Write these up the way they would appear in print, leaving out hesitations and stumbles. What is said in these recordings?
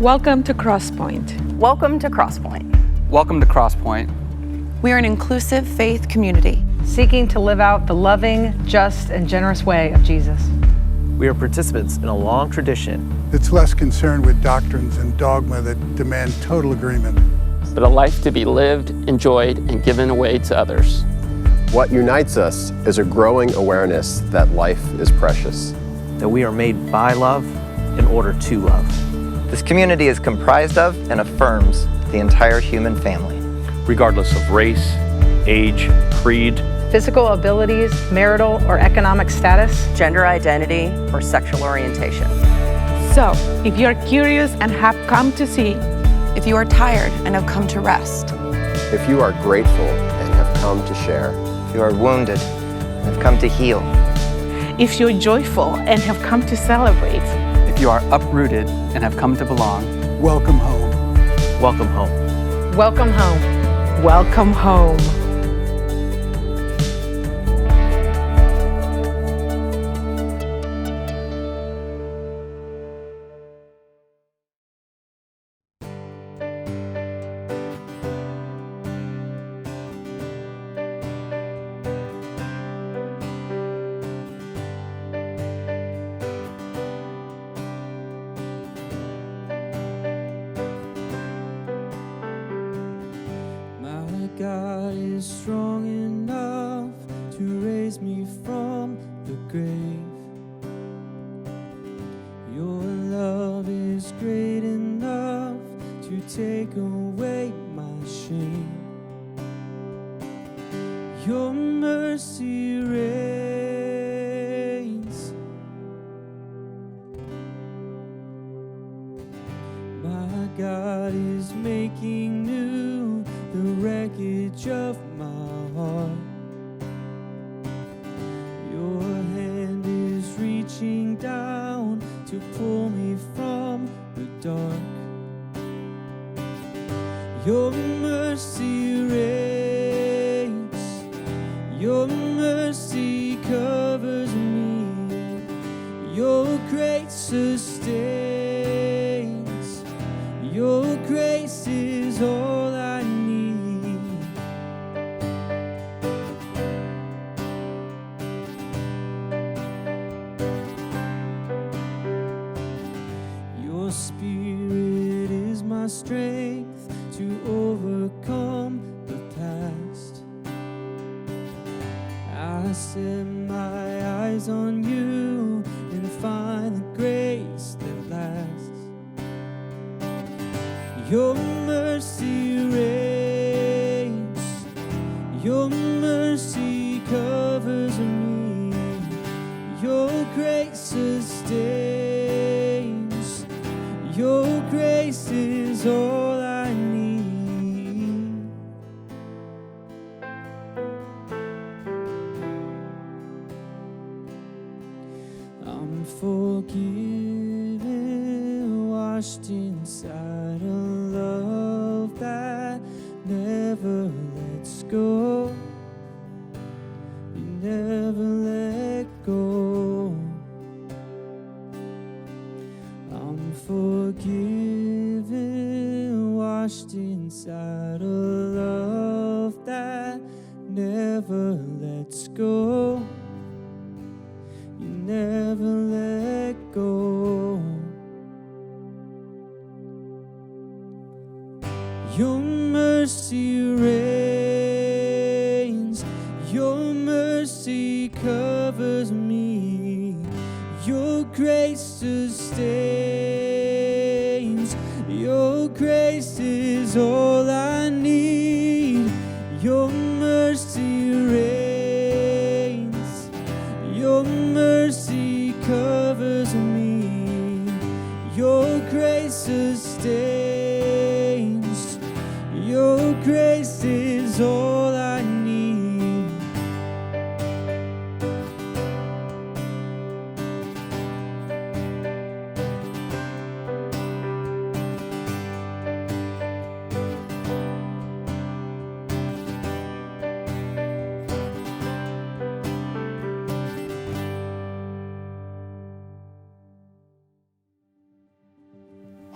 Welcome to Crosspoint. Welcome to Crosspoint. Welcome to Crosspoint. We are an inclusive faith community seeking to live out the loving, just, and generous way of Jesus. We are participants in a long tradition that's less concerned with doctrines and dogma that demand total agreement, but a life to be lived, enjoyed, and given away to others. What unites us is a growing awareness that life is precious. That we are made by love in order to love. This community is comprised of and affirms the entire human family, regardless of race, age, creed, physical abilities, marital or economic status, gender identity, or sexual orientation. So, if you're curious and have come to see, if you are tired and have come to rest, if you are grateful and have come to share, if you are wounded and have come to heal, if you're joyful and have come to celebrate, if you are uprooted and have come to belong, welcome home. Welcome home. Welcome home. Welcome home. God is strong enough to raise me from the grave. Your love is great enough to take away my shame. Your mercy reigns. My God is making new the wreckage of my heart. Your hand is reaching down to pull me from the dark. Your mercy reigns. Your mercy covers me. Your grace sustains. Your grace is all I need. Your spirit is my strength to overcome the past. I set my eyes on you and find the grace that lasts. Your mercy reigns. Your mercy covers me. Your grace sustains. Your grace is all I need. I'm forgiven, washed inside a love that never lets go. You never let go. I'm forgiven, washed inside a love that never lets go. You never let go. Your mercy reigns. Your mercy covers me. Your grace sustains. Your grace is all I need. Your mercy reigns. Your mercy covers me. Your grace sustains. Your grace is all I need.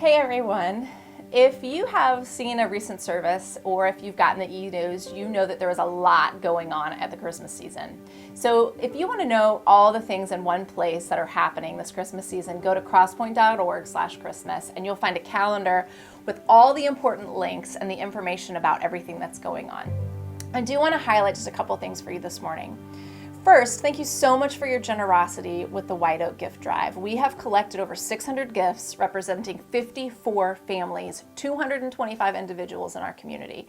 Hey everyone. If you have seen a recent service or if you've gotten the e-news, you know that there is a lot going on at the Christmas season. So if you want to know all the things in one place that are happening this Christmas season, go to crosspoint.org/Christmas and you'll find a calendar with all the important links and the information about everything that's going on. I do want to highlight just a couple things for you this morning. First, thank you so much for your generosity with the White Oak Gift Drive. We have collected over 600 gifts representing 54 families, 225 individuals in our community.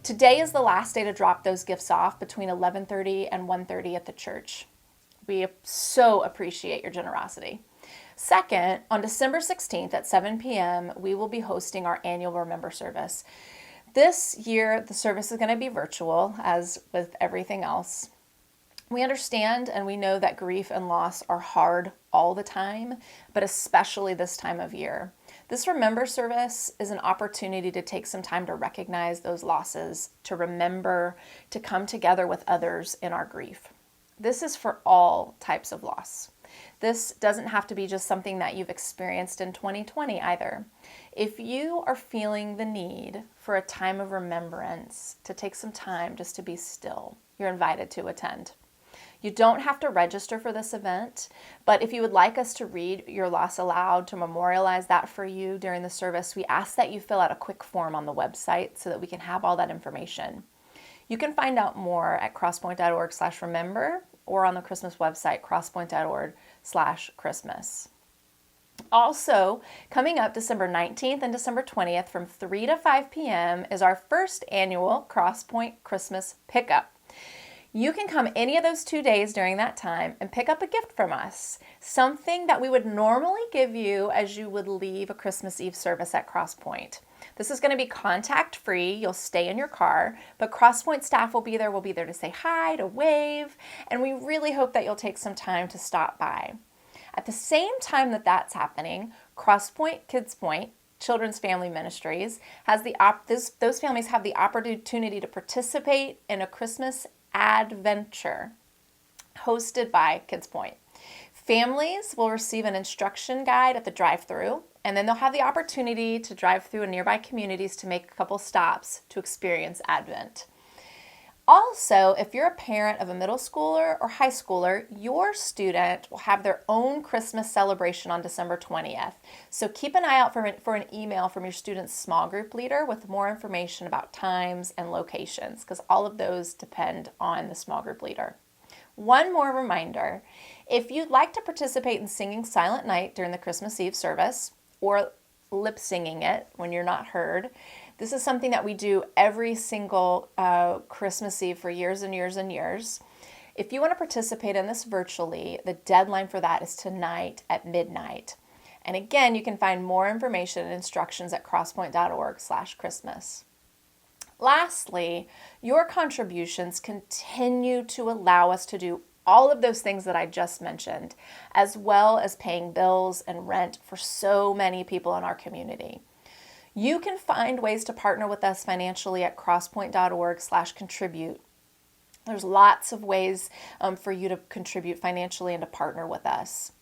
Today is the last day to drop those gifts off between 11:30 and 1:30 at the church. We so appreciate your generosity. Second, on December 16th at 7 p.m., we will be hosting our annual Remember service. This year, the service is going to be virtual, as with everything else. We understand and we know that grief and loss are hard all the time, but especially this time of year. This Remember service is an opportunity to take some time to recognize those losses, to remember, to come together with others in our grief. This is for all types of loss. This doesn't have to be just something that you've experienced in 2020 either. If you are feeling the need for a time of remembrance, to take some time just to be still, you're invited to attend. You don't have to register for this event, but if you would like us to read your loss aloud to memorialize that for you during the service, we ask that you fill out a quick form on the website so that we can have all that information. You can find out more at crosspoint.org/remember or on the Christmas website, crosspoint.org/Christmas. Also, coming up December 19th and December 20th from 3 to 5 p.m. is our first annual Crosspoint Christmas Pickup. You can come any of those 2 days during that time and pick up a gift from us, something that we would normally give you as you would leave a Christmas Eve service at Crosspoint. This is going to be contact-free. You'll stay in your car, but Crosspoint staff will be there. We'll be there to say hi, to wave, and we really hope that you'll take some time to stop by. At the same time that that's happening, Crosspoint Kids Point, Children's Family Ministries, those families have the opportunity to participate in a Christmas adventure hosted by Kids Point. Families will receive an instruction guide at the drive-thru, and then they'll have the opportunity to drive through nearby communities to make a couple stops to experience Advent. Also, if you're a parent of a middle schooler or high schooler, your student will have their own Christmas celebration on December 20th. So keep an eye out for an email from your student's small group leader with more information about times and locations, because all of those depend on the small group leader. One more reminder, if you'd like to participate in singing Silent Night during the Christmas Eve service, or lip singing it when you're not heard, this is something that we do every single Christmas Eve for years and years and years. If you want to participate in this virtually, the deadline for that is tonight at midnight. And again, you can find more information and instructions at crosspoint.org/Christmas. Lastly, your contributions continue to allow us to do all of those things that I just mentioned, as well as paying bills and rent for so many people in our community. You can find ways to partner with us financially at crosspoint.org/contribute. There's lots of ways for you to contribute financially and to partner with us.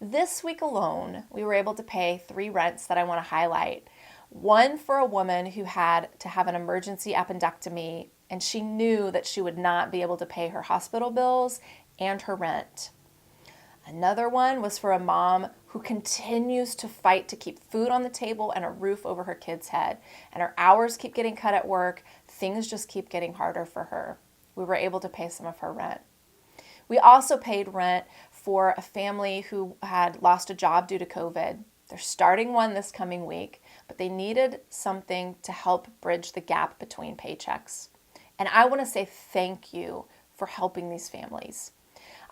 This week alone, we were able to pay 3 rents that I want to highlight. One for a woman who had to have an emergency appendectomy, and she knew that she would not be able to pay her hospital bills and her rent. Another one was for a mom who continues to fight to keep food on the table and a roof over her kid's head. And her hours keep getting cut at work. Things just keep getting harder for her. We were able to pay some of her rent. We also paid rent for a family who had lost a job due to COVID. They're starting one this coming week, but they needed something to help bridge the gap between paychecks. And I want to say thank you for helping these families.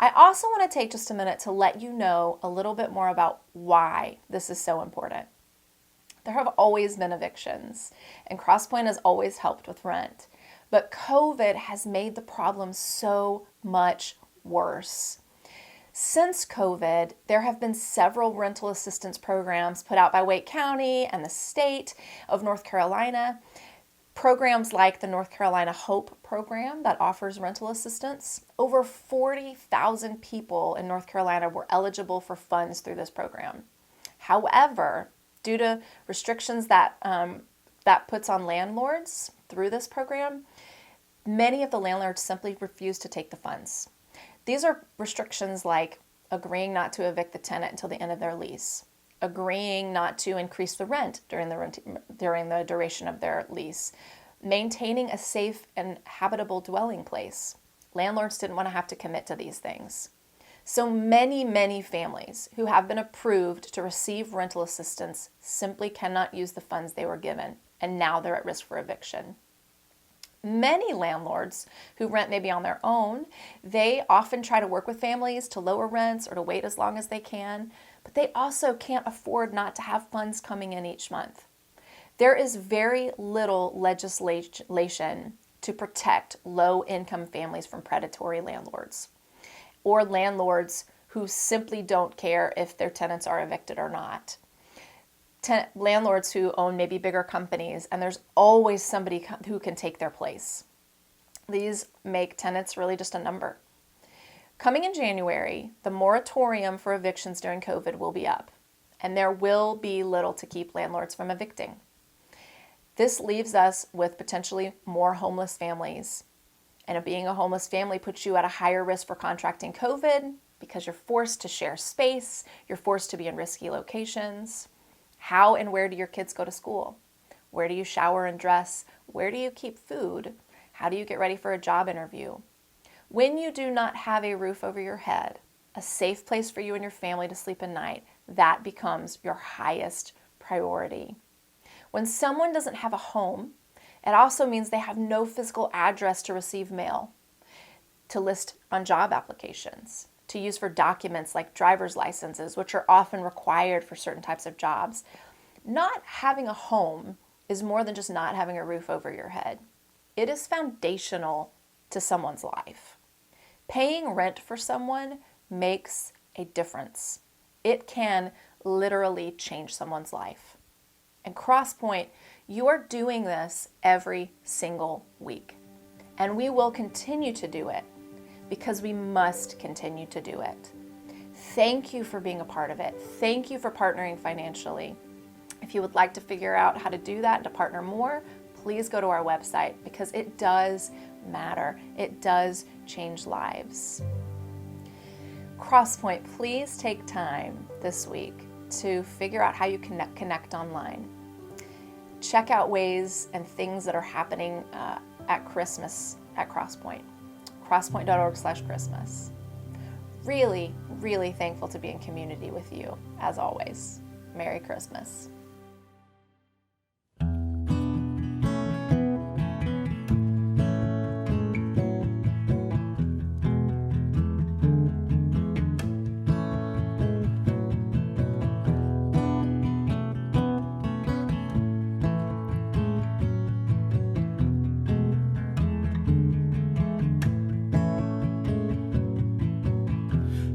I also want to take just a minute to let you know a little bit more about why this is so important. There have always been evictions, and Crosspoint has always helped with rent. But COVID has made the problem so much worse. Since COVID, there have been several rental assistance programs put out by Wake County and the state of North Carolina. Programs like the North Carolina Hope program that offers rental assistance. Over 40,000 people in North Carolina were eligible for funds through this program. However, Due to restrictions that puts on landlords through this program, many of the landlords simply refuse to take the funds. These are restrictions like agreeing not to evict the tenant until the end of their lease, agreeing not to increase the rent during the duration of their lease, maintaining a safe and habitable dwelling place. Landlords didn't want to have to commit to these things. So many families who have been approved to receive rental assistance simply cannot use the funds they were given, and now they're at risk for eviction. Many landlords who rent maybe on their own, they often try to work with families to lower rents or to wait as long as they can, but they also can't afford not to have funds coming in each month. There is very little legislation to protect low-income families from predatory landlords, or landlords who simply don't care if their tenants are evicted or not. Landlords who own maybe bigger companies, and there's always somebody who can take their place. These make tenants really just a number. Coming in January, the moratorium for evictions during COVID will be up, and there will be little to keep landlords from evicting. This leaves us with potentially more homeless families. And being a homeless family puts you at a higher risk for contracting COVID because you're forced to share space, you're forced to be in risky locations. How and where do your kids go to school? Where do you shower and dress? Where do you keep food? How do you get ready for a job interview? When you do not have a roof over your head, a safe place for you and your family to sleep at night, that becomes your highest priority. When someone doesn't have a home, it also means they have no physical address to receive mail, to list on job applications, to use for documents like driver's licenses, which are often required for certain types of jobs. Not having a home is more than just not having a roof over your head. It is foundational to someone's life. Paying rent for someone makes a difference. It can literally change someone's life. And Crosspoint, you are doing this every single week. And we will continue to do it because we must continue to do it. Thank you for being a part of it. Thank you for partnering financially. If you would like to figure out how to do that and to partner more, please go to our website because it does matter. It does change lives. Crosspoint, please take time this week to figure out how you connect online. Check out ways and things that are happening at Christmas at Crosspoint. crosspoint.org/Christmas. Really, really thankful to be in community with you, as always. Merry Christmas.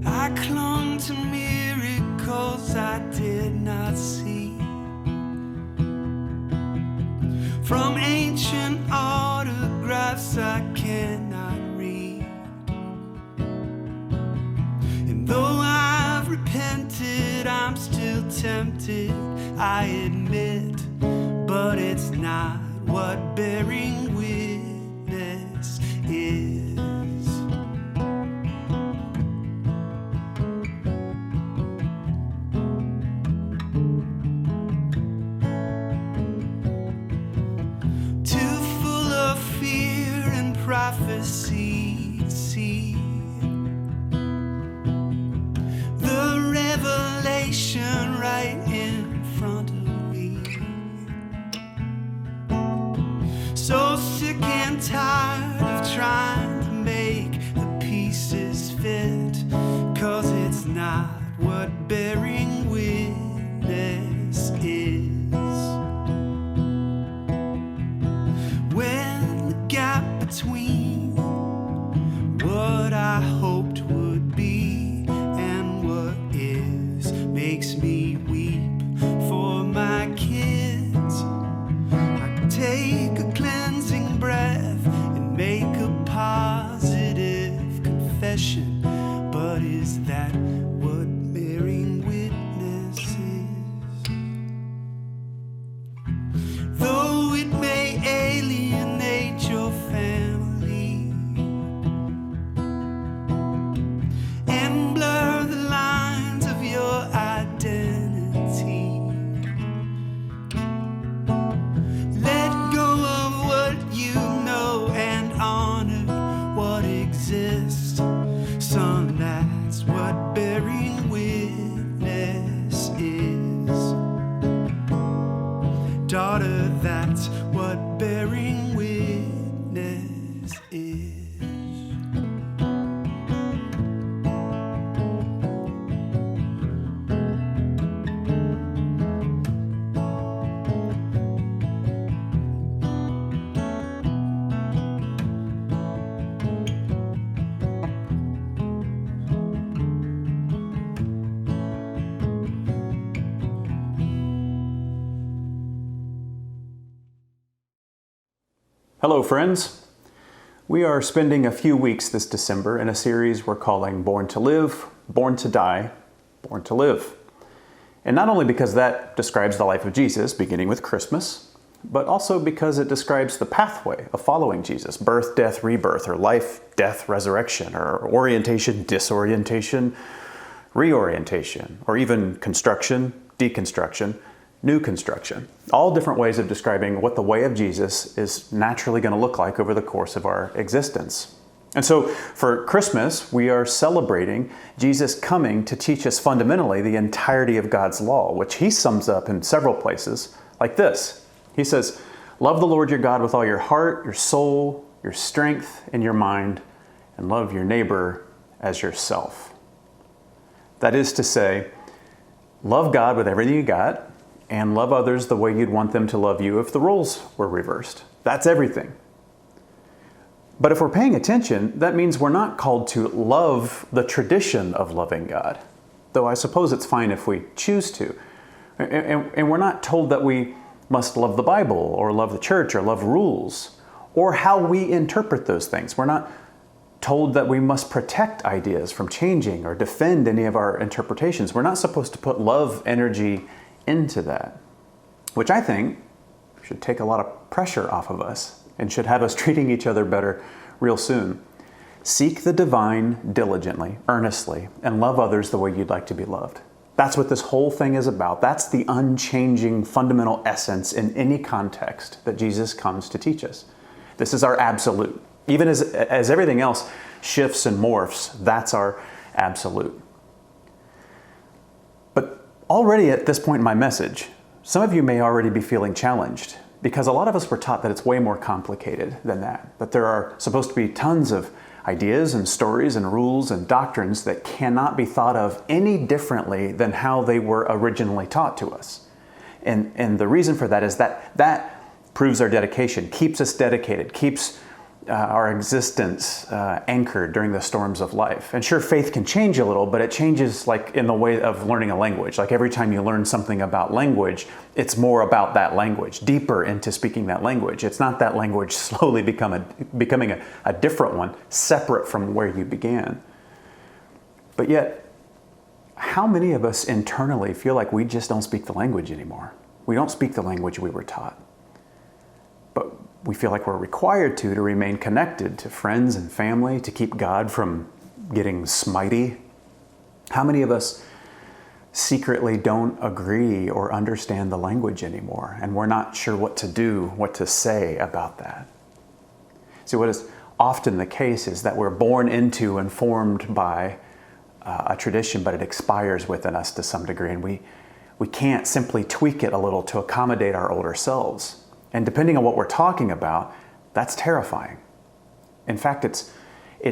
I clung to miracles I did not see, from ancient autographs I cannot read. And though I've repented, I'm still tempted, I admit, but it's not what bearing witness is. Prophecy, see the revelation right in front of me. So sick and tired of trying to make the pieces fit, 'cause it's not what bearing witness is. When the gap between what I hoped would be and what is makes me weep for my kids, I take a cleansing breath and make a positive confession. But is that what bearing witness Hello, friends. We are spending a few weeks this December in a series we're calling Born to Live, Born to Die, Born to Live. And not only because that describes the life of Jesus, beginning with Christmas, but also because it describes the pathway of following Jesus: birth, death, rebirth, or life, death, resurrection, or orientation, disorientation, reorientation, or even construction, deconstruction, new construction. All different ways of describing what the way of Jesus is naturally going to look like over the course of our existence. And so for Christmas, we are celebrating Jesus coming to teach us fundamentally the entirety of God's law, which he sums up in several places like this. He says, "Love the Lord your God with all your heart, your soul, your strength, and your mind, and love your neighbor as yourself." That is to say, love God with everything you got, and love others the way you'd want them to love you if the roles were reversed. That's everything. But if we're paying attention, that means we're not called to love the tradition of loving God, though I suppose it's fine if we choose to. And we're not told that we must love the Bible or love the church or love rules or how we interpret those things. We're not told that we must protect ideas from changing or defend any of our interpretations. We're not supposed to put love energy into that, which I think should take a lot of pressure off of us and should have us treating each other better real soon. Seek the divine diligently, earnestly, and love others the way you'd like to be loved. That's what this whole thing is about. That's the unchanging fundamental essence in any context that Jesus comes to teach us. This is our absolute. Even as everything else shifts and morphs, that's our absolute. But already at this point in my message, some of you may already be feeling challenged because a lot of us were taught that it's way more complicated than that there are supposed to be tons of ideas and stories and rules and doctrines that cannot be thought of any differently than how they were originally taught to us. And the reason for that is that proves our dedication, keeps us dedicated, keeps our existence anchored during the storms of life. And sure, faith can change a little, but it changes like in the way of learning a language. Like every time you learn something about language, it's more about that language, deeper into speaking that language. It's not that language slowly becoming a different one, separate from where you began. But yet, how many of us internally feel like we just don't speak the language anymore? We don't speak the language we were taught. But we feel like we're required to remain connected to friends and family, to keep God from getting smitey. How many of us secretly don't agree or understand the language anymore, and we're not sure what to do, what to say about that? See, what is often the case is that we're born into and formed by a tradition, but it expires within us to some degree, and we can't simply tweak it a little to accommodate our older selves. And depending on what we're talking about, that's terrifying. In fact, it's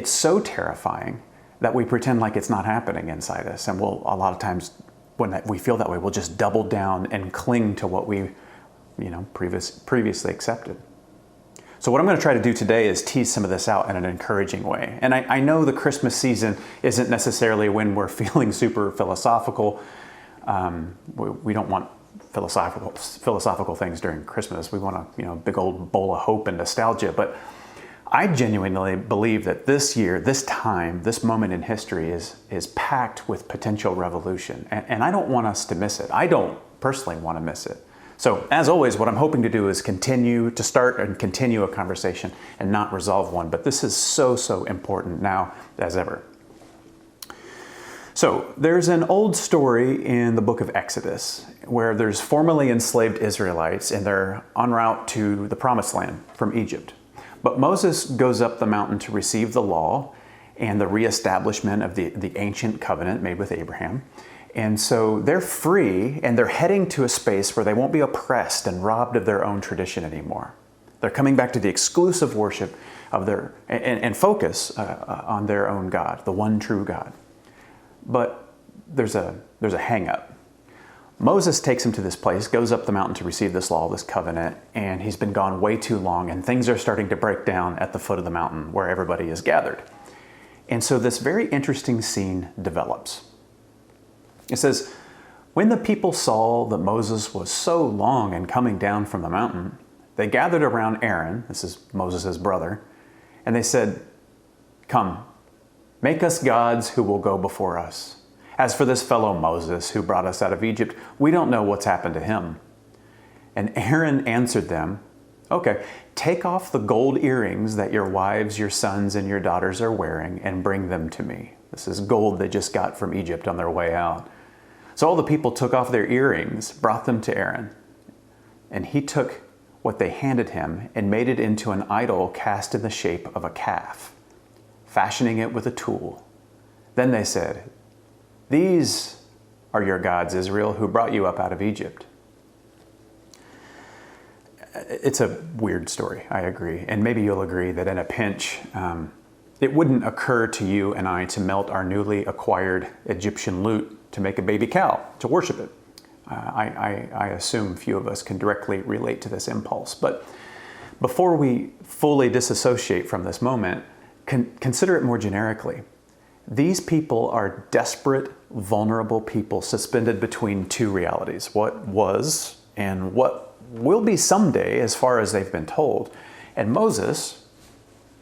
so terrifying that we pretend like it's not happening inside us. And we'll, a lot of times when we feel that way, we'll just double down and cling to what we previously accepted. So what I'm going to try to do today is tease some of this out in an encouraging way. And I know the Christmas season isn't necessarily when we're feeling super philosophical. We don't want philosophical things during Christmas. We want a big old bowl of hope and nostalgia. But I genuinely believe that this year, this time, this moment in history is packed with potential revolution. And I don't want us to miss it. I don't personally want to miss it. So as always, what I'm hoping to do is continue to start and continue a conversation and not resolve one. But this is so important now as ever. So there's an old story in the book of Exodus where there's formerly enslaved Israelites and they're en route to the promised land from Egypt. But Moses goes up the mountain to receive the law and the reestablishment of the ancient covenant made with Abraham. And so they're free and they're heading to a space where they won't be oppressed and robbed of their own tradition anymore. They're coming back to the exclusive worship of their and focus on their own God, the one true God. But there's a hang up. Moses takes him to this place, goes up the mountain to receive this law, this covenant, and he's been gone way too long, and things are starting to break down at the foot of the mountain where everybody is gathered. And so this very interesting scene develops. It says, when the people saw that Moses was so long in coming down from the mountain, They gathered around Aaron, this is Moses' brother, and they said, "Come, make us gods who will go before us. As for this fellow Moses who brought us out of Egypt, we don't know what's happened to him." And Aaron answered them, "Okay, take off the gold earrings that your wives, your sons, and your daughters are wearing and bring them to me." This is gold they just got from Egypt on their way out. So all the people took off their earrings, brought them to Aaron, and he took what they handed him and made it into an idol cast in the shape of a calf, fashioning it with a tool. Then they said, "These are your gods, Israel, who brought you up out of Egypt." It's a weird story, I agree. And maybe you'll agree that in a pinch, it wouldn't occur to you and I to melt our newly acquired Egyptian loot to make a baby cow, to worship it. I assume few of us can directly relate to this impulse. But before we fully disassociate from this moment, consider it more generically. These people are desperate, vulnerable people suspended between two realities, what was and what will be someday as far as they've been told. And Moses,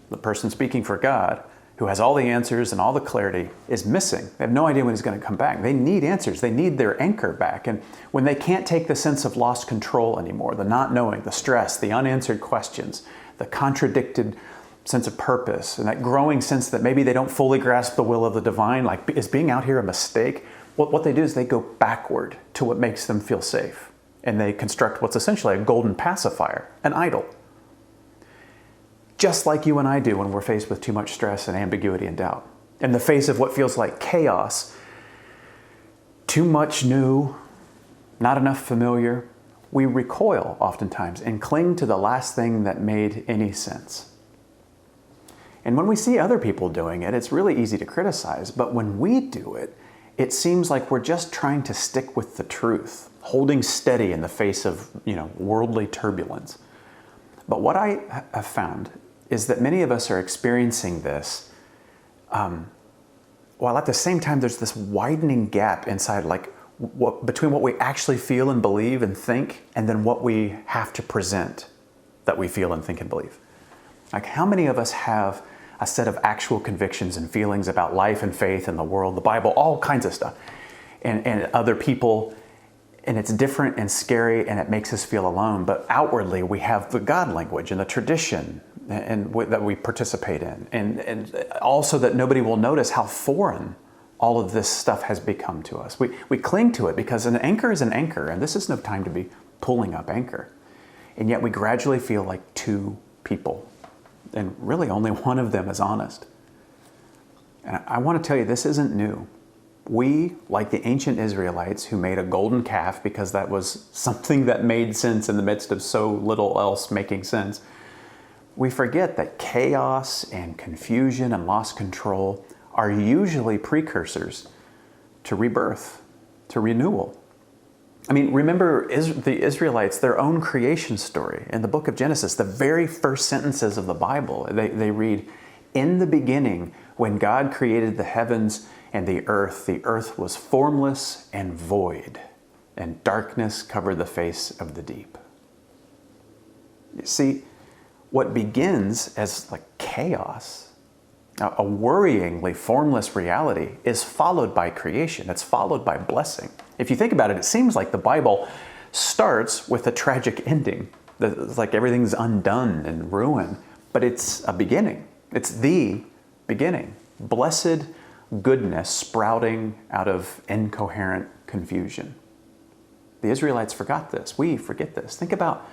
the person speaking for God, who has all the answers and all the clarity, is missing. They have no idea when he's going to come back. They need answers. They need their anchor back. And when they can't take the sense of lost control anymore, the not knowing, the stress, the unanswered questions, the contradicted sense of purpose, and that growing sense that maybe they don't fully grasp the will of the divine, like, is being out here a mistake? What they do is they go backward to what makes them feel safe. And they construct what's essentially a golden pacifier, an idol. Just like you and I do when we're faced with too much stress and ambiguity and doubt. In the face of what feels like chaos, too much new, not enough familiar, we recoil oftentimes and cling to the last thing that made any sense. And when we see other people doing it, it's really easy to criticize. But when we do it, it seems like we're just trying to stick with the truth, holding steady in the face of, worldly turbulence. But what I have found is that many of us are experiencing this while at the same time there's this widening gap inside, between what we actually feel and believe and think, and then what we have to present that we feel and think and believe. Like, how many of us have a set of actual convictions and feelings about life and faith and the world, the Bible, all kinds of stuff, and other people, and it's different and scary and it makes us feel alone, but outwardly we have the God language and the tradition and that we participate in, and also that nobody will notice how foreign all of this stuff has become to us. We cling to it because an anchor is an anchor, and this is no time to be pulling up anchor. And yet we gradually feel like two people, and really only one of them is honest. And I want to tell you, this isn't new. We, like the ancient Israelites who made a golden calf because that was something that made sense in the midst of so little else making sense, we forget that chaos and confusion and lost control are usually precursors to rebirth, to renewal. I mean, remember the Israelites, their own creation story. In the book of Genesis, the very first sentences of the Bible, they read, "In the beginning, when God created the heavens and the earth was formless and void, and darkness covered the face of the deep." You see, what begins as chaos, a worryingly formless reality, is followed by creation. It's followed by blessing. If you think about it, it seems like the Bible starts with a tragic ending. It's like everything's undone and ruined, but it's a beginning. It's the beginning. Blessed goodness sprouting out of incoherent confusion. The Israelites forgot this. We forget this. Think about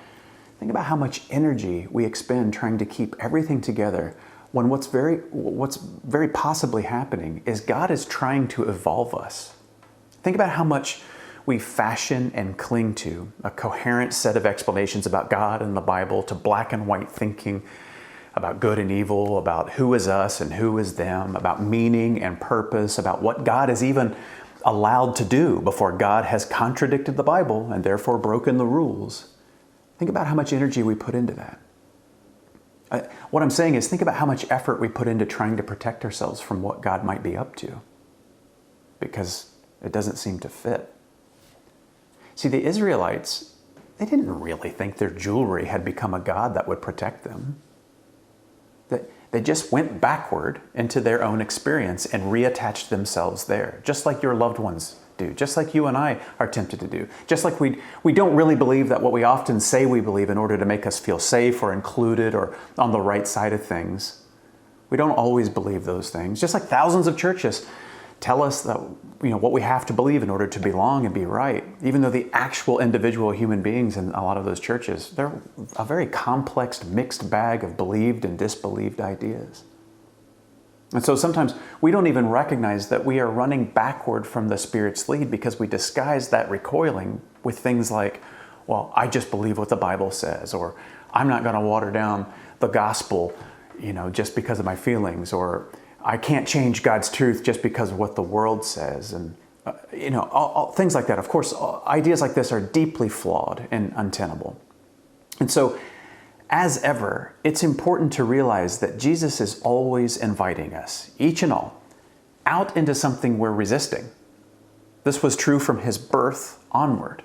how much energy we expend trying to keep everything together when what's very possibly happening is God is trying to evolve us. Think about how much we fashion and cling to a coherent set of explanations about God and the Bible, to black and white thinking about good and evil, about who is us and who is them, about meaning and purpose, about what God is even allowed to do before God has contradicted the Bible and therefore broken the rules. Think about how much energy we put into that. What I'm saying is, think about how much effort we put into trying to protect ourselves from what God might be up to, because it doesn't seem to fit. See, the Israelites, they didn't really think their jewelry had become a god that would protect them. They just went backward into their own experience and reattached themselves there, just like your loved ones do, just like you and I are tempted to do. Just like we don't really believe that what we often say we believe in order to make us feel safe or included or on the right side of things. We don't always believe those things. Just like thousands of churches tell us that, what we have to believe in order to belong and be right, even though the actual individual human beings in a lot of those churches, they're a very complex, mixed bag of believed and disbelieved ideas. And so sometimes we don't even recognize that we are running backward from the Spirit's lead because we disguise that recoiling with things like, well, I just believe what the Bible says, or I'm not going to water down the gospel, just because of my feelings, or I can't change God's truth just because of what the world says. And, all things like that. Of course, ideas like this are deeply flawed and untenable. And so, as ever, it's important to realize that Jesus is always inviting us, each and all, out into something we're resisting. This was true from his birth onward.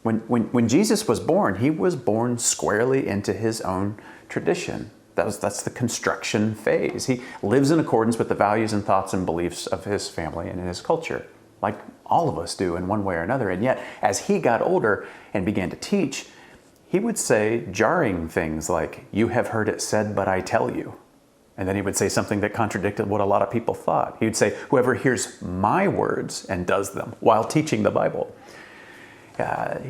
When Jesus was born, he was born squarely into his own tradition. That's the construction phase. He lives in accordance with the values and thoughts and beliefs of his family and his culture, like all of us do in one way or another. And yet, as he got older and began to teach, he would say jarring things like, "You have heard it said, but I tell you." And then he would say something that contradicted what a lot of people thought. He would say, "Whoever hears my words and does them," while teaching the Bible.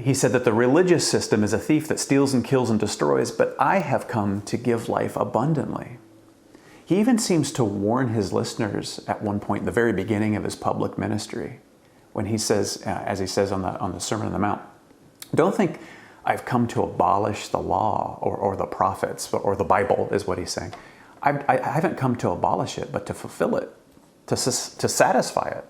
He said that the religious system is a thief that steals and kills and destroys, but I have come to give life abundantly. He even seems to warn his listeners at one point in the very beginning of his public ministry, when he says, as he says on the Sermon on the Mount, "Don't think I've come to abolish the law or the prophets or the Bible," is what he's saying. I haven't come to abolish it, but to fulfill it, to satisfy it.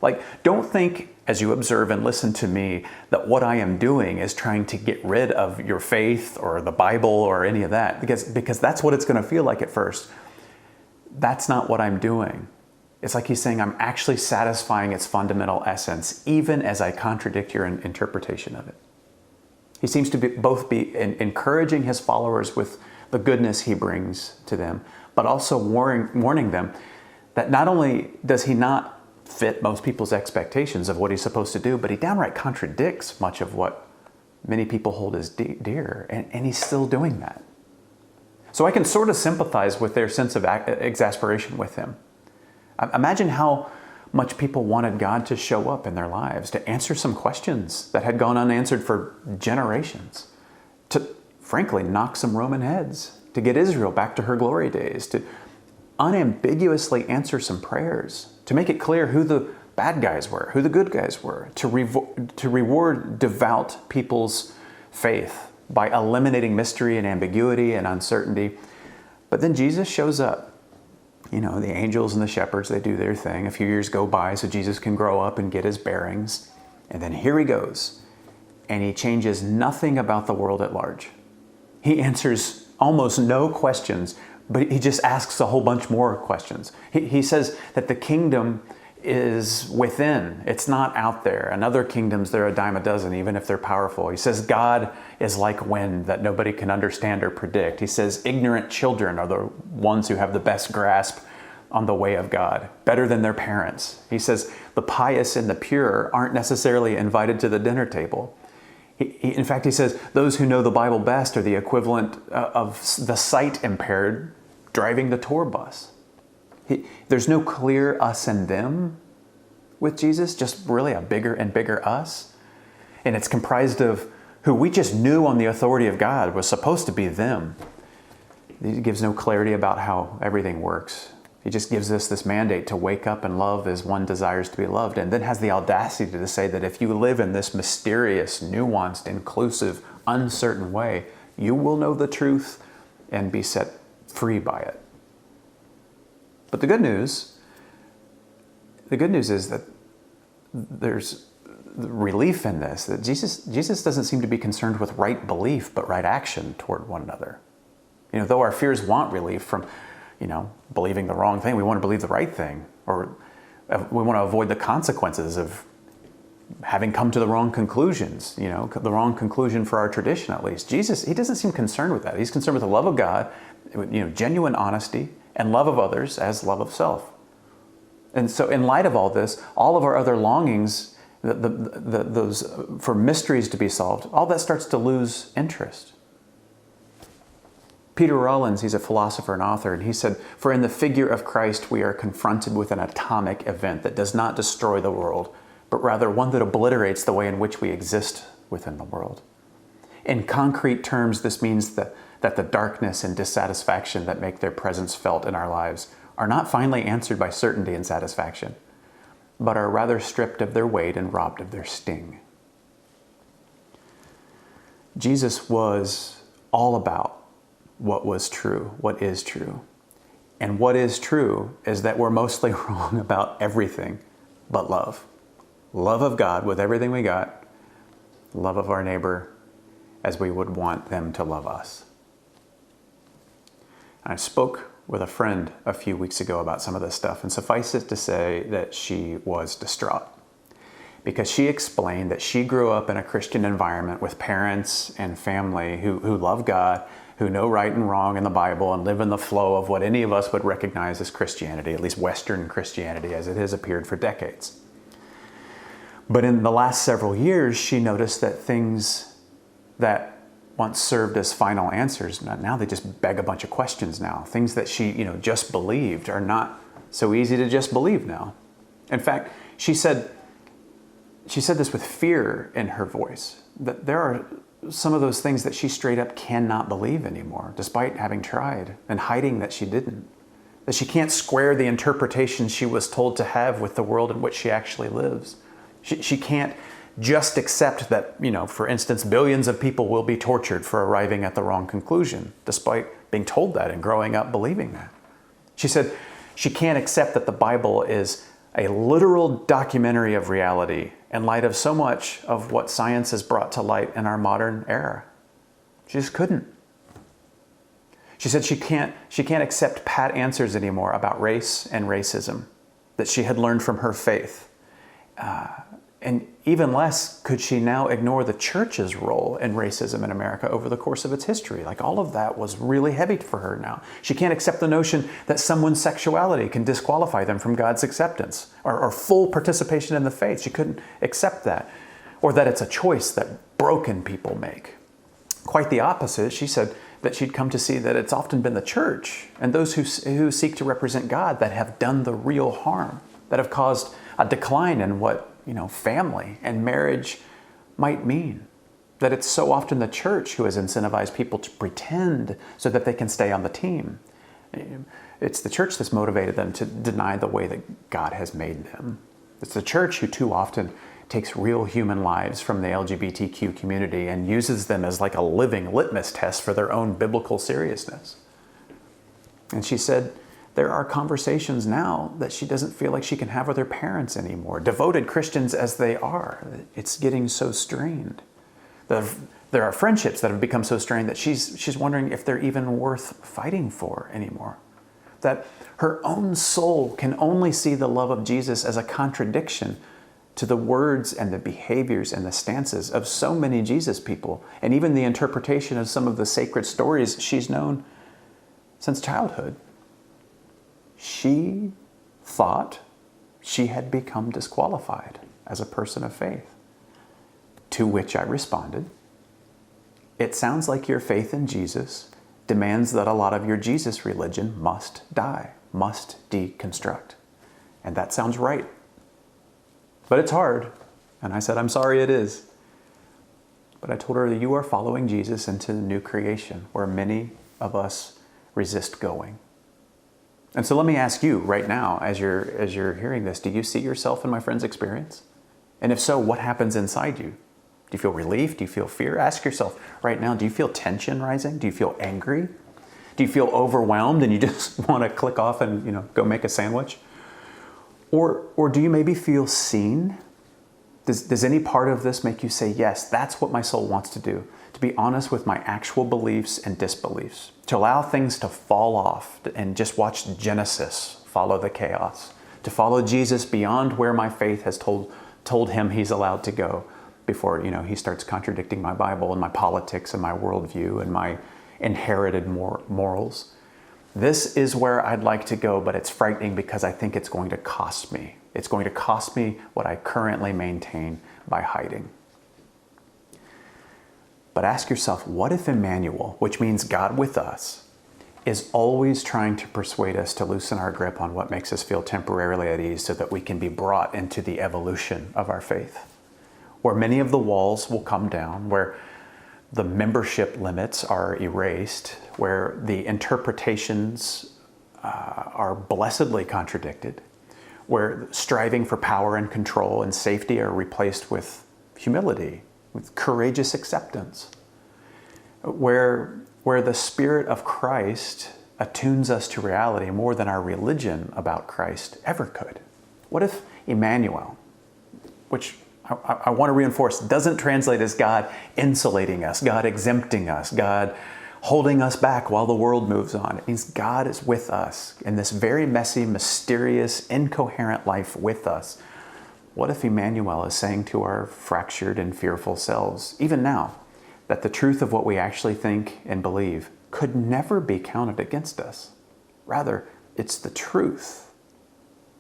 Like, don't think, as you observe and listen to me, that what I am doing is trying to get rid of your faith or the Bible or any of that, because that's what it's going to feel like at first. That's not what I'm doing. It's like he's saying, I'm actually satisfying its fundamental essence, even as I contradict your interpretation of it. He seems to both be encouraging his followers with the goodness he brings to them, but also warning them that not only does he not fit most people's expectations of what he's supposed to do, but he downright contradicts much of what many people hold as dear, and he's still doing that. So I can sort of sympathize with their sense of exasperation with him. Imagine how much people wanted God to show up in their lives, to answer some questions that had gone unanswered for generations, to frankly knock some Roman heads, to get Israel back to her glory days, to unambiguously answer some prayers, to make it clear who the bad guys were, who the good guys were, to reward devout people's faith by eliminating mystery and ambiguity and uncertainty. But then Jesus shows up. The angels and the shepherds, they do their thing. A few years go by so Jesus can grow up and get his bearings. And then here he goes. And he changes nothing about the world at large. He answers almost no questions, but he just asks a whole bunch more questions. He says that the kingdom is within. It's not out there. In other kingdoms, they're a dime a dozen, even if they're powerful. He says God is like wind that nobody can understand or predict. He says ignorant children are the ones who have the best grasp on the way of God, better than their parents. He says the pious and the pure aren't necessarily invited to the dinner table. In fact, he says those who know the Bible best are the equivalent of the sight impaired driving the tour bus. There's no clear us and them with Jesus, just really a bigger and bigger us. And it's comprised of who we just knew on the authority of God was supposed to be them. He gives no clarity about how everything works. He just gives us this mandate to wake up and love as one desires to be loved, and then has the audacity to say that if you live in this mysterious, nuanced, inclusive, uncertain way, you will know the truth and be set free by it. But the good news is that there's relief in this, that Jesus doesn't seem to be concerned with right belief, but right action toward one another. Though our fears want relief from, believing the wrong thing, we want to believe the right thing, or we want to avoid the consequences of having come to the wrong conclusions, the wrong conclusion for our tradition at least. Jesus, he doesn't seem concerned with that. He's concerned with the love of God, genuine honesty, and love of others as love of self. And so in light of all this, all of our other longings, those for mysteries to be solved, all that starts to lose interest. Peter Rollins, he's a philosopher and author, and he said, "For in the figure of Christ we are confronted with an atomic event that does not destroy the world, but rather one that obliterates the way in which we exist within the world. In concrete terms, this means that the darkness and dissatisfaction that make their presence felt in our lives are not finally answered by certainty and satisfaction, but are rather stripped of their weight and robbed of their sting." Jesus was all about what was true, what is true. And what is true is that we're mostly wrong about everything but love. Love of God with everything we got, love of our neighbor as we would want them to love us. I spoke with a friend a few weeks ago about some of this stuff, and suffice it to say that she was distraught because she explained that she grew up in a Christian environment with parents and family who love God, who know right and wrong in the Bible and live in the flow of what any of us would recognize as Christianity, at least Western Christianity as it has appeared for decades. But in the last several years, she noticed that things that once served as final answers, now they just beg a bunch of questions now. Things that she, just believed are not so easy to just believe now. In fact, she said this with fear in her voice, that there are some of those things that she straight up cannot believe anymore, despite having tried and hiding that she didn't. That she can't square the interpretation she was told to have with the world in which she actually lives. She can't just accept that, for instance, billions of people will be tortured for arriving at the wrong conclusion, despite being told that and growing up believing that. She said she can't accept that the Bible is a literal documentary of reality in light of so much of what science has brought to light in our modern era. She just couldn't. She said she can't accept pat answers anymore about race and racism that she had learned from her faith. And even less could she now ignore the church's role in racism in America over the course of its history. Like, all of that was really heavy for her now. She can't accept the notion that someone's sexuality can disqualify them from God's acceptance or full participation in the faith. She couldn't accept that. Or that it's a choice that broken people make. Quite the opposite. She said that she'd come to see that it's often been the church and those who seek to represent God that have done the real harm, that have caused a decline in what family and marriage might mean. That it's so often the church who has incentivized people to pretend so that they can stay on the team. It's the church that's motivated them to deny the way that God has made them. It's the church who too often takes real human lives from the LGBTQ community and uses them as like a living litmus test for their own biblical seriousness. And she said, there are conversations now that she doesn't feel like she can have with her parents anymore, devoted Christians as they are. It's getting so strained. There are friendships that have become so strained that she's wondering if they're even worth fighting for anymore. That her own soul can only see the love of Jesus as a contradiction to the words and the behaviors and the stances of so many Jesus people, and even the interpretation of some of the sacred stories she's known since childhood. She thought she had become disqualified as a person of faith. To which I responded, it sounds like your faith in Jesus demands that a lot of your Jesus religion must die, must deconstruct. And that sounds right. But it's hard. And I said, I'm sorry it is. But I told her that you are following Jesus into the new creation where many of us resist going. And so let me ask you right now, as you're hearing this, do you see yourself in my friend's experience? And if so, what happens inside you? Do you feel relief? Do you feel fear? Ask yourself right now, do you feel tension rising? Do you feel angry? Do you feel overwhelmed and you just want to click off and go make a sandwich? Or do you maybe feel seen? Does any part of this make you say, yes, that's what my soul wants to do? To be honest with my actual beliefs and disbeliefs, to allow things to fall off and just watch Genesis follow the chaos, to follow Jesus beyond where my faith has told told him he's allowed to go before, he starts contradicting my Bible and my politics and my worldview and my inherited morals. This is where I'd like to go, but it's frightening because I think it's going to cost me. It's going to cost me what I currently maintain by hiding. But ask yourself, what if Emmanuel, which means God with us, is always trying to persuade us to loosen our grip on what makes us feel temporarily at ease so that we can be brought into the evolution of our faith, where many of the walls will come down, where the membership limits are erased, where the interpretations are blessedly contradicted, where striving for power and control and safety are replaced with humility, with courageous acceptance, where the Spirit of Christ attunes us to reality more than our religion about Christ ever could. What if Emmanuel, which I want to reinforce, doesn't translate as God insulating us, God exempting us, God holding us back while the world moves on. It means God is with us in this very messy, mysterious, incoherent life with us. What if Emmanuel is saying to our fractured and fearful selves, even now, that the truth of what we actually think and believe could never be counted against us? Rather, it's the truth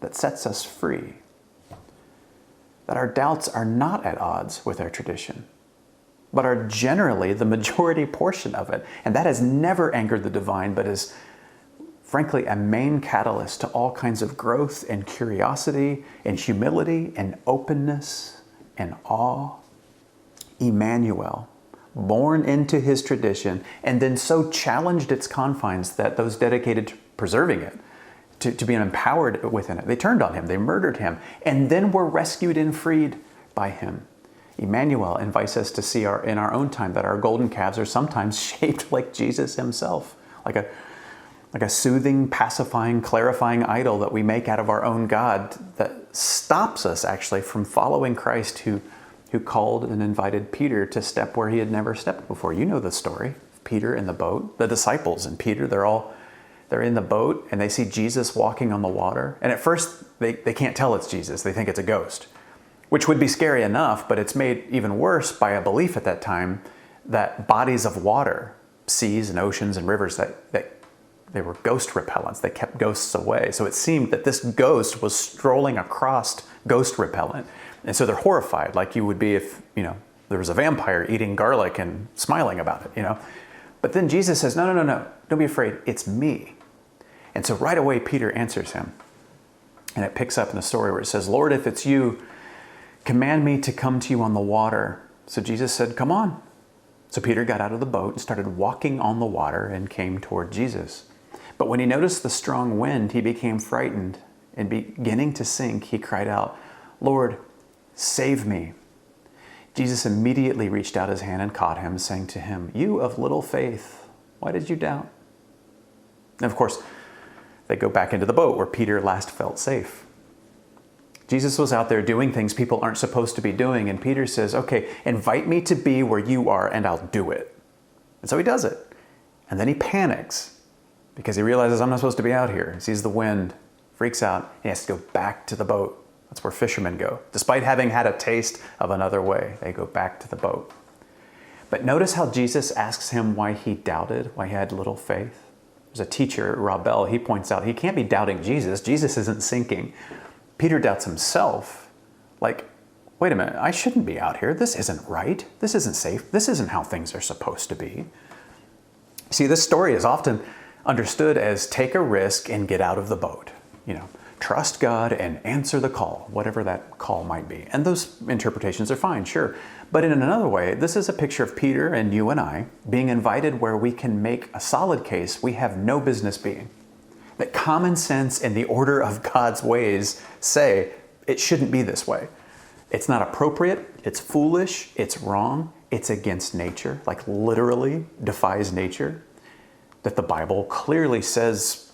that sets us free. That our doubts are not at odds with our tradition, but are generally the majority portion of it. And that has never angered the divine, but is frankly a main catalyst to all kinds of growth and curiosity and humility and openness and awe. Emmanuel, born into his tradition and then so challenged its confines that those dedicated to preserving it, to be empowered within it, they turned on him, they murdered him, and then were rescued and freed by him. Emmanuel invites us to see in our own time that our golden calves are sometimes shaped like Jesus himself, like a soothing, pacifying, clarifying idol that we make out of our own God that stops us actually from following Christ who called and invited Peter to step where he had never stepped before. You know the story. Peter in the boat, the disciples and Peter, they're in the boat and they see Jesus walking on the water. And at first they can't tell it's Jesus. They think it's a ghost, which would be scary enough, but it's made even worse by a belief at that time that bodies of water, seas and oceans and rivers, that they were ghost repellents. They kept ghosts away. So it seemed that this ghost was strolling across ghost repellent. And so they're horrified, like you would be if, there was a vampire eating garlic and smiling about it, But then Jesus says, no, don't be afraid. It's me. And so right away, Peter answers him. And it picks up in the story where it says, Lord, if it's you, command me to come to you on the water. So Jesus said, come on. So Peter got out of the boat and started walking on the water and came toward Jesus. But when he noticed the strong wind, he became frightened, and beginning to sink, he cried out, Lord, save me. Jesus immediately reached out his hand and caught him, saying to him, you of little faith, why did you doubt? And of course, they go back into the boat where Peter last felt safe. Jesus was out there doing things people aren't supposed to be doing, and Peter says, okay, invite me to be where you are and I'll do it. And so he does it. And then he panics because he realizes I'm not supposed to be out here. He sees the wind, freaks out, and he has to go back to the boat. That's where fishermen go. Despite having had a taste of another way, they go back to the boat. But notice how Jesus asks him why he doubted, why he had little faith. There's a teacher, Rob Bell, he points out he can't be doubting Jesus. Jesus isn't sinking. Peter doubts himself. Like, wait a minute, I shouldn't be out here. This isn't right. This isn't safe. This isn't how things are supposed to be. See, this story is often understood as take a risk and get out of the boat. Trust God and answer the call, whatever that call might be. And those interpretations are fine, sure. But in another way, this is a picture of Peter and you and I being invited where we can make a solid case we have no business being. That common sense and the order of God's ways say it shouldn't be this way. It's not appropriate, it's foolish, it's wrong, it's against nature, like literally defies nature. That the Bible clearly says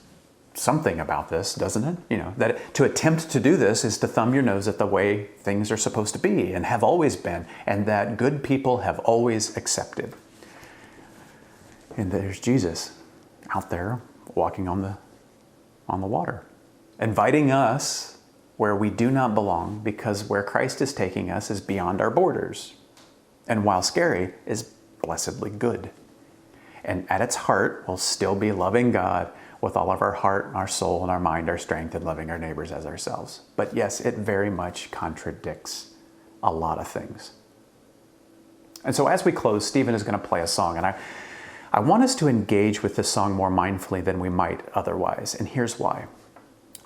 something about this, doesn't it? That to attempt to do this is to thumb your nose at the way things are supposed to be and have always been, and that good people have always accepted. And there's Jesus out there walking on the water, inviting us where we do not belong because where Christ is taking us is beyond our borders. And while scary, is blessedly good. And at its heart, we'll still be loving God with all of our heart, our soul, and our mind, our strength, and loving our neighbors as ourselves. But yes, it very much contradicts a lot of things. And so as we close, Stephen is going to play a song. And I want us to engage with this song more mindfully than we might otherwise. And here's why.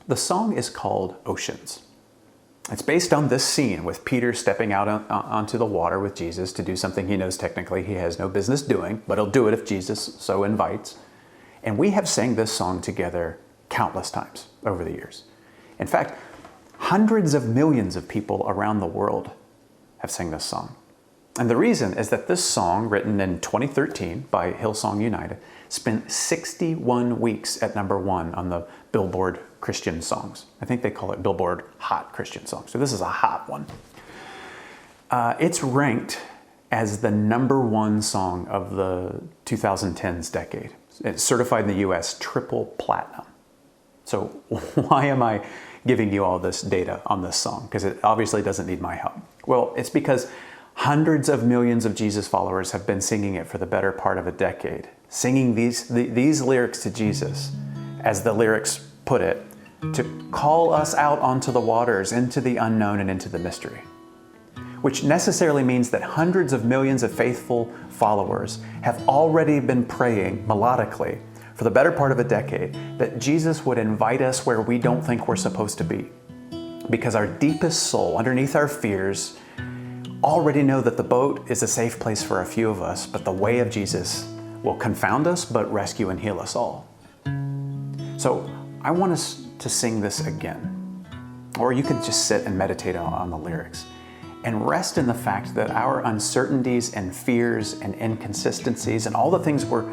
The song is called Oceans. It's based on this scene with Peter stepping out onto the water with Jesus to do something he knows technically he has no business doing, but he'll do it if Jesus so invites. And we have sang this song together countless times over the years. In fact, hundreds of millions of people around the world have sang this song. And the reason is that this song, written in 2013 by Hillsong United, spent 61 weeks at #1 on the Billboard Christian songs. I think they call it Billboard Hot Christian Songs. So this is a hot one. It's ranked as the #1 song of the 2010s decade. It's certified in the US triple platinum. So why am I giving you all this data on this song? Because it obviously doesn't need my help. Well, it's because hundreds of millions of Jesus followers have been singing it for the better part of a decade, singing these lyrics to Jesus, as the lyrics put it, to call us out onto the waters, into the unknown and into the mystery. Which necessarily means that hundreds of millions of faithful followers have already been praying melodically for the better part of a decade that Jesus would invite us where we don't think we're supposed to be. Because our deepest soul, underneath our fears, already know that the boat is a safe place for a few of us, but the way of Jesus will confound us, but rescue and heal us all. So I want us to sing this again. Or you could just sit and meditate on the lyrics and rest in the fact that our uncertainties and fears and inconsistencies and all the things we're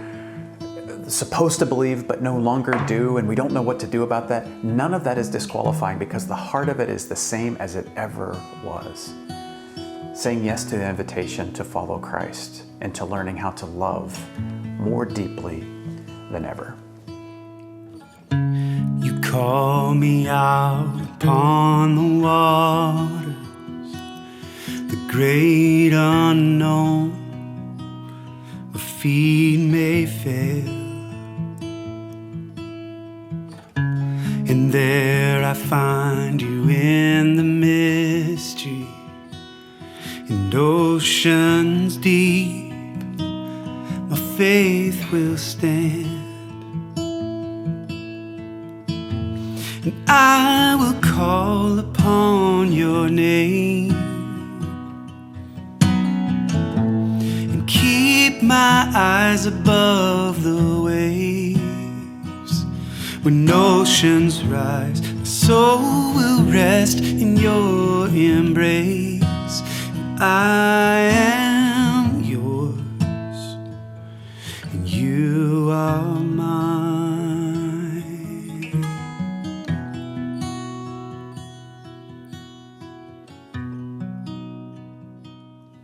supposed to believe but no longer do, and we don't know what to do about that, none of that is disqualifying because the heart of it is the same as it ever was. Saying yes to the invitation to follow Christ and to learning how to love more deeply than ever. You call me out upon the waters, the great unknown, where feet may fail. And there I find you in the mystery, in oceans deep, my faith will stand. And I will call upon your name and keep my eyes above the waves. When oceans rise, my soul will rest in your embrace. I am yours and you are mine.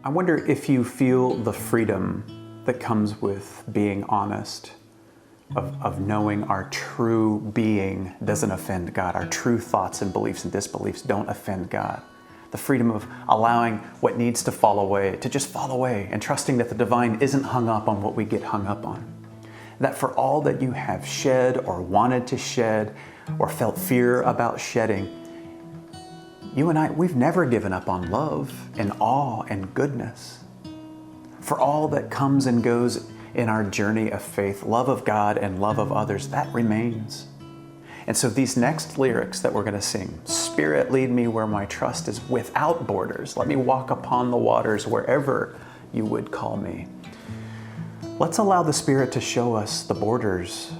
I wonder if you feel the freedom that comes with being honest, of knowing our true being doesn't offend God, our true thoughts and beliefs and disbeliefs don't offend God. The freedom of allowing what needs to fall away to just fall away and trusting that the divine isn't hung up on what we get hung up on. That for all that you have shed or wanted to shed or felt fear about shedding, you and I, we've never given up on love and awe and goodness. For all that comes and goes in our journey of faith, love of God and love of others, that remains. And so these next lyrics that we're going to sing, Spirit, lead me where my trust is without borders. Let me walk upon the waters wherever you would call me. Let's allow the Spirit to show us the borders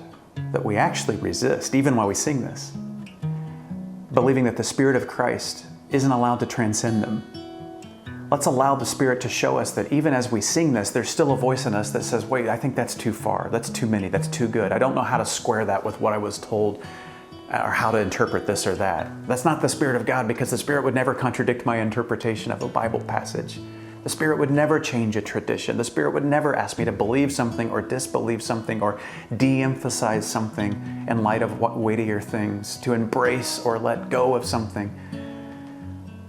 that we actually resist, even while we sing this, believing that the Spirit of Christ isn't allowed to transcend them. Let's allow the Spirit to show us that even as we sing this, there's still a voice in us that says, wait, I think that's too far, that's too many, that's too good. I don't know how to square that with what I was told or how to interpret this or that. That's not the Spirit of God, because the Spirit would never contradict my interpretation of a Bible passage. The Spirit would never change a tradition. The Spirit would never ask me to believe something or disbelieve something or de-emphasize something in light of what weightier things, to embrace or let go of something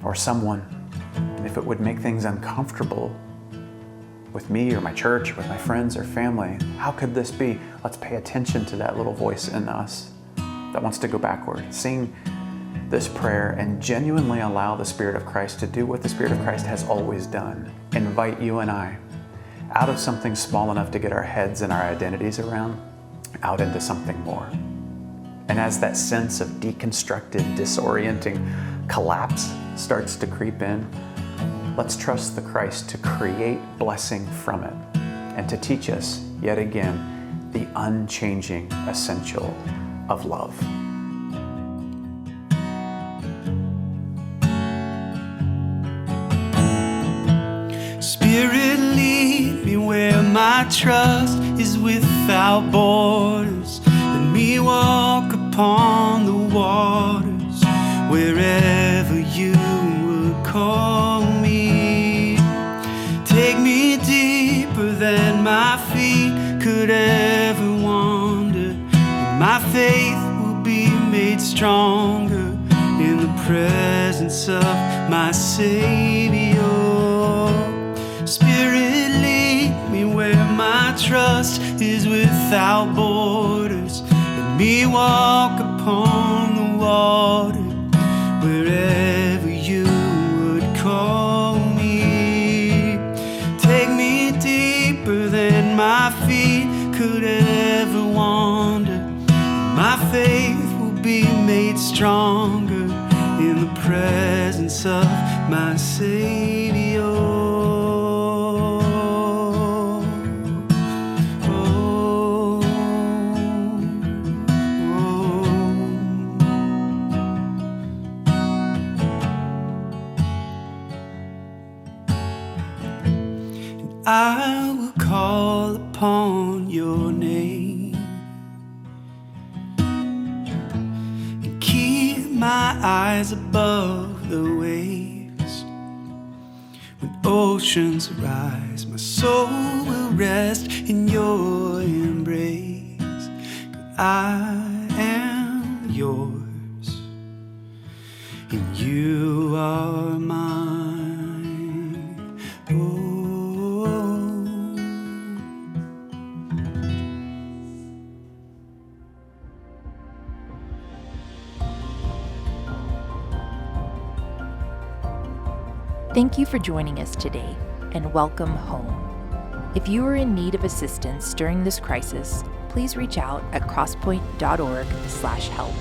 or someone if it would make things uncomfortable with me or my church or with my friends or family. How could this be? Let's pay attention to that little voice in us that wants to go backward. Sing this prayer and genuinely allow the Spirit of Christ to do what the Spirit of Christ has always done. Invite you and I out of something small enough to get our heads and our identities around, out into something more. And as that sense of deconstructed, disorienting collapse starts to creep in, let's trust the Christ to create blessing from it and to teach us, yet again, the unchanging essential of love. Spirit, lead me where my trust is without borders. Let me walk upon the waters wherever you would call me. Take me deeper than my feet could ever wander. And my faith will be made stronger in the presence of my Savior. Spirit, lead me where my trust is without borders. Let me walk upon the water wherever you would call me. Take me deeper than my feet could ever wander. My faith will be made stronger in the presence of my Savior. I will call upon your name and keep my eyes above the waves. When oceans rise, my soul will rest in your embrace. I am yours and you are mine. Oh. Thank you for joining us today, and welcome home. If you are in need of assistance during this crisis, please reach out at crosspoint.org/help.